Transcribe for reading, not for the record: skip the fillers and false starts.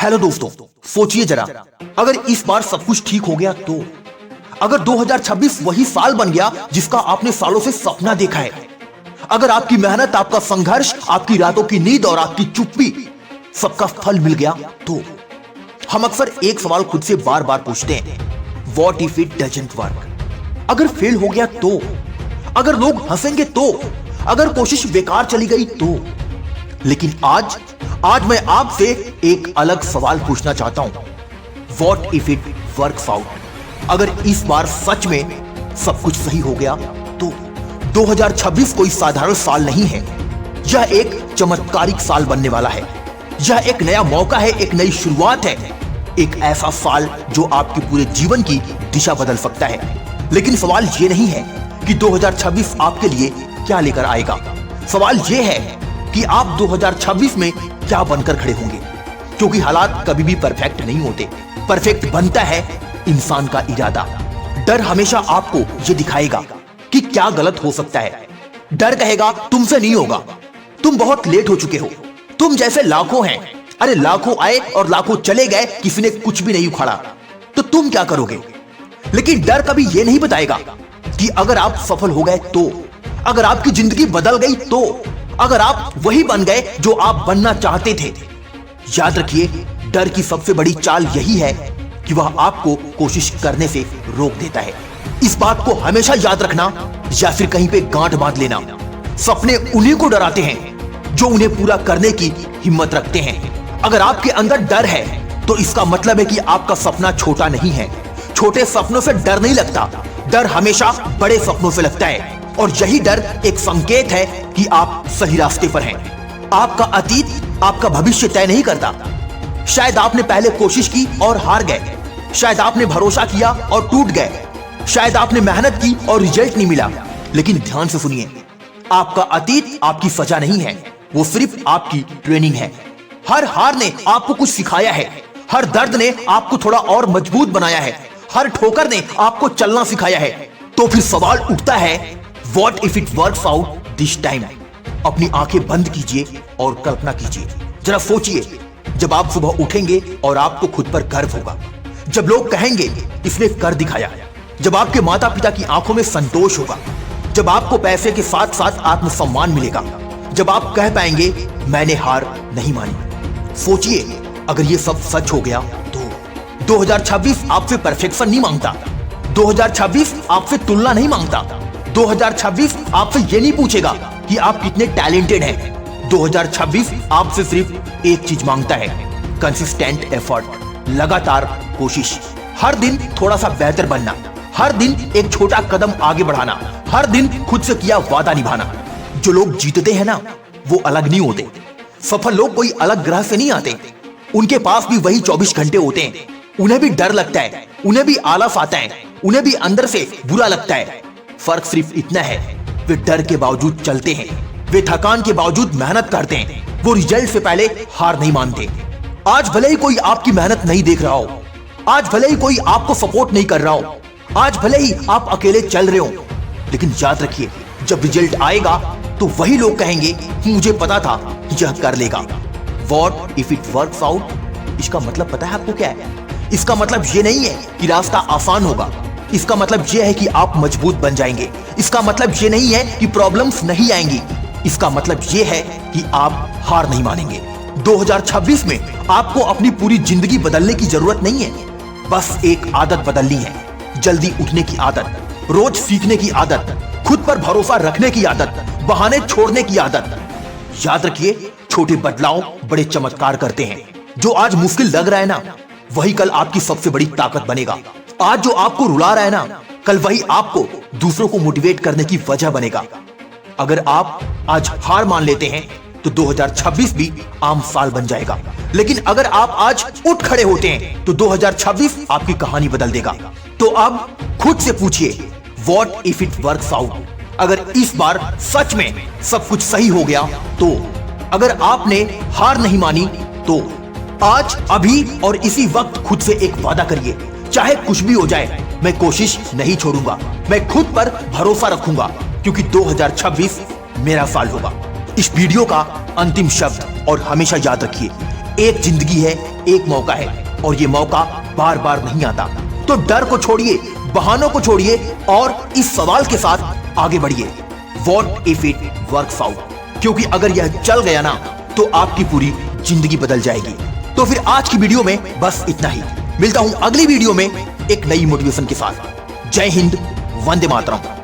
Hello दोस्तों, सोचिए जरा, अगर इस बार सब कुछ ठीक हो गया तो अगर 2026 वही साल बन गया जिसका आपने सालों से सपना देखा है, अगर आपकी मेहनत, आपका संघर्ष, आपकी रातों की नींद और आपकी चुप्पी सबका फल मिल गया तो हम अक्सर एक सवाल खुद से बार बार पूछते हैं, what if it doesn't work? अगर फेल हो गया तो, अगर लोग हंसेंगे तो, अगर कोशिश बेकार चली गई तो। लेकिन आज मैं आपसे एक अलग सवाल पूछना चाहता हूं, what if it works out? अगर इस बार सच में सब कुछ सही हो गया तो 2026 कोई साधारण साल नहीं है, यह एक चमत्कारिक साल बनने वाला है। यह एक नया मौका है, एक नई शुरुआत है, एक ऐसा साल जो आपके पूरे जीवन की दिशा बदल सकता है। लेकिन सवाल यह नहीं है कि 2026 आपके लिए क्या लेकर आएगा, सवाल यह है कि आप 2026 में क्या बनकर खड़े होंगे। क्योंकि हालात कभी भी परफेक्ट नहीं होते, परफेक्ट बनता है इंसान का इरादा। डर हमेशा आपको यह दिखाएगा कि क्या गलत हो सकता है। डर कहेगा तुमसे नहीं होगा, तुम बहुत लेट हो चुके हो, तुम जैसे लाखों हैं, अरे लाखों आए और लाखों चले गए, किसी ने कुछ भी नहीं उखाड़ा, तो तुम क्या करोगे? लेकिन डर कभी यह नहीं बताएगा कि अगर आप सफल हो गए तो, अगर आपकी जिंदगी बदल गई तो, अगर आप वही बन गए जो आप बनना चाहते थे। याद रखिए, डर की सबसे बड़ी चाल यही है कि वह आपको कोशिश करने से रोक देता है। इस बात को हमेशा याद रखना या फिर कहीं पे गांठ बांध लेना। सपने उन्हीं को डराते हैं जो उन्हें पूरा करने की हिम्मत रखते हैं। अगर आपके अंदर डर है तो इसका मतलब है कि आपका सपना छोटा नहीं है। छोटे सपनों से डर नहीं लगता, डर हमेशा बड़े सपनों से लगता है। और यही डर एक संकेत है कि आप सही रास्ते पर हैं। आपका अतीत आपका भविष्य तय नहीं करता। शायद आपने पहले कोशिश की और हार गए, शायद आपने भरोसा किया और टूट गए, शायद आपने मेहनत की और रिजल्ट नहीं मिला। लेकिन ध्यान से सुनिए, आपका अतीत आपकी सजा नहीं है, वो सिर्फ आपकी ट्रेनिंग है। हर हार ने आपको कुछ सिखाया है, हर दर्द ने आपको थोड़ा और मजबूत बनाया है, हर ठोकर ने आपको चलना सिखाया है। तो फिर सवाल उठता है, What if it works out this time? अपनी आंखें बंद कीजिए और कल्पना कीजिए। जरा सोचिए, जब आप सुबह उठेंगे और आपको खुद पर गर्व होगा, जब लोग कहेंगे इसने कर दिखाया, जब आपके माता पिता की आंखों में संतोष होगा, जब आपको पैसे के साथ साथ आत्मसम्मान मिलेगा, जब आप कह पाएंगे मैंने हार नहीं मानी। सोचिए, अगर ये सब सच हो गया तो 2026 आपसे परफेक्शन नहीं मांगता, 2026 आपसे तुलना नहीं मांगता, 2026 आपसे ये नहीं पूछेगा कि आप कितने टैलेंटेड हैं। 2026 आपसे सिर्फ एक चीज मांगता है, कंसिस्टेंट एफर्ट, लगातार कोशिश। हर दिन थोड़ा सा बेहतर बनना, हर दिन एक छोटा कदम आगे बढ़ाना, हर दिन खुद से किया वादा निभाना। जो लोग जीतते हैं ना, वो अलग नहीं होते। सफल लोग कोई अलग ग्रह से नहीं आते, उनके पास भी वही 24 घंटे होते हैं। उन्हें भी डर लगता है, उन्हें भी आलस आता है, उन्हें भी अंदर से बुरा लगता है। फर्क सिर्फ इतना है, वे डर के बावजूद चलते हैं, वे थकान के बावजूद मेहनत करते हैं, वो रिजल्ट से पहले हार नहीं मानते। आज भले ही कोई आपकी मेहनत नहीं देख रहा हो, आज भले ही कोई आपको सपोर्ट नहीं कर रहा हो, आज भले ही आप अकेले चल रहे हो, लेकिन याद रखिए, जब रिजल्ट आएगा तो वही लोग कहेंगे मुझे पता था यह कर लेगा। What if it works out? इसका मतलब पता है आपको क्या है? इसका मतलब ये नहीं है कि रास्ता आसान होगा, इसका मतलब यह है कि आप मजबूत बन जाएंगे। इसका मतलब यह नहीं है कि प्रॉब्लम्स नहीं आएंगी, इसका मतलब यह है कि आप हार नहीं मानेंगे। 2026 में आपको अपनी पूरी जिंदगी बदलने की जरूरत नहीं है, बस एक आदत बदलनी है। जल्दी उठने की आदत, रोज सीखने की आदत, खुद पर भरोसा रखने की आदत, बहाने छोड़ने की आदत। याद रखिए, छोटे बदलाव बड़े चमत्कार करते हैं। जो आज मुश्किल लग रहा है ना, वही कल आपकी सबसे बड़ी ताकत बनेगा। आज जो आपको रुला रहा है ना, कल वही आपको दूसरों को मोटिवेट करने की वजह बनेगा। अगर आप आज हार मान लेते हैं तो 2026 भी आम साल बन जाएगा। लेकिन अगर आप आज उठ खड़े होते हैं तो 2026 आपकी कहानी बदल देगा। तो अब खुद से पूछिए, what if it works out? अगर इस बार सच में सब कुछ सही हो गया तो, अगर आपने हार नहीं मानी तो आज, अभी और इसी वक्त खुद से एक वादा करिए, चाहे कुछ भी हो जाए, मैं कोशिश नहीं छोड़ूंगा, मैं खुद पर भरोसा रखूंगा, क्योंकि 2026 मेरा साल होगा। इस वीडियो का अंतिम शब्द और हमेशा याद रखिए, एक जिंदगी है, एक मौका है, और ये मौका बार बार नहीं आता। तो डर को छोड़िए, बहानों को छोड़िए और इस सवाल के साथ आगे बढ़िए, what if it works out? क्योंकि अगर यह चल गया ना तो आपकी पूरी जिंदगी बदल जाएगी। तो फिर आज की वीडियो में बस इतना ही। मिलता हूं अगली वीडियो में एक नई मोटिवेशन के साथ। जय हिंद, वंदे मातरम।